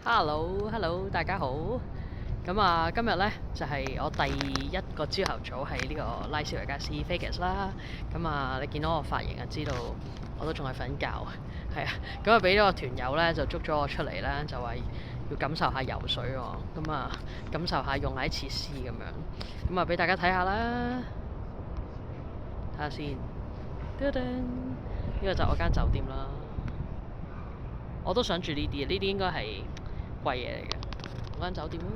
Hello，大家好。咁啊，今日呢就係我第一個朝頭早喺呢個拉斯維加斯 Vegas 啦。咁啊，你見到我髮型就知道我都仲係瞓覺，係啊。咁啊，俾咗個團友呢就捉咗我出嚟呢，就話要感受下游水喎。咁啊，感受下用喺設施咁樣。咁啊，俾大家睇下啦，睇下先。呢個就我間酒店啦。我都想住呢啲，呢啲應該係貴嘢嚟嘅。我間酒店啦。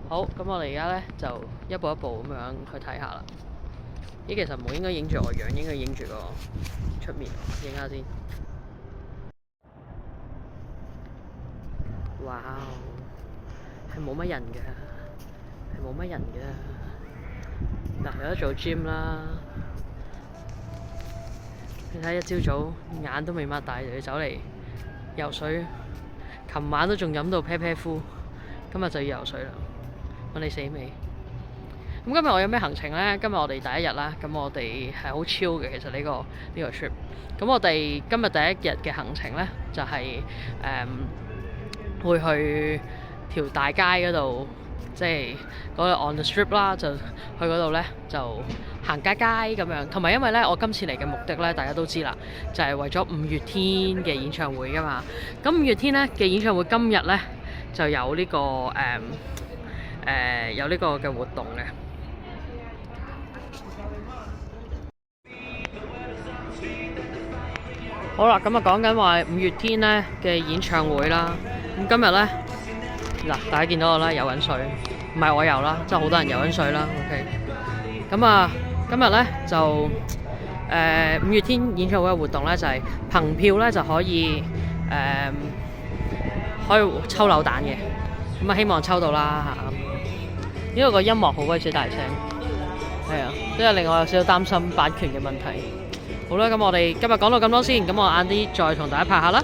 好，咁我哋而家呢就一步一步咁樣去睇下啦。其實唔好應該影住我樣，應該影住個出面，影下先。哇，係冇乜人嘅，係冇乜人嘅。嗱，有得做 gym 啦。你睇一朝早眼都未擘大就要走嚟游水，琴晚都仲飲到啤啤呼，今日就要游水啦。問你死未？咁今日我有咩行程呢？今日我哋第一日啦，咁我哋係好 chill 嘅。其實呢個 trip，咁我哋今日第一日嘅行程呢，就係會去條大街嗰度，即係嗰個 on the strip 啦，就去嗰度呢，就行街咁樣。同埋因為呢，我今次嚟嘅目的呢，大家都知啦，就係為咗五月天嘅演唱會噶嘛。咁五月天呢嘅演唱會今日呢，就有呢個有呢個嘅活動嘅。好啦，咁啊講緊話五月天呢嘅演唱會啦。咁今日呢，嗱，大家見到我啦，游緊水，唔係我游啦，即係好多人游緊水啦。OK，咁啊，今日呢，就五月天演唱會嘅活動呢，就係憑票呢就可以可以抽扭蛋嘅。咁啊，希望抽到啦嚇。因為個音樂好鬼死大聲，係啊，都係令我有少少擔心版權嘅問題。好啦，咁我哋今日講到咁多先，咁我晏啲再同大家拍下啦。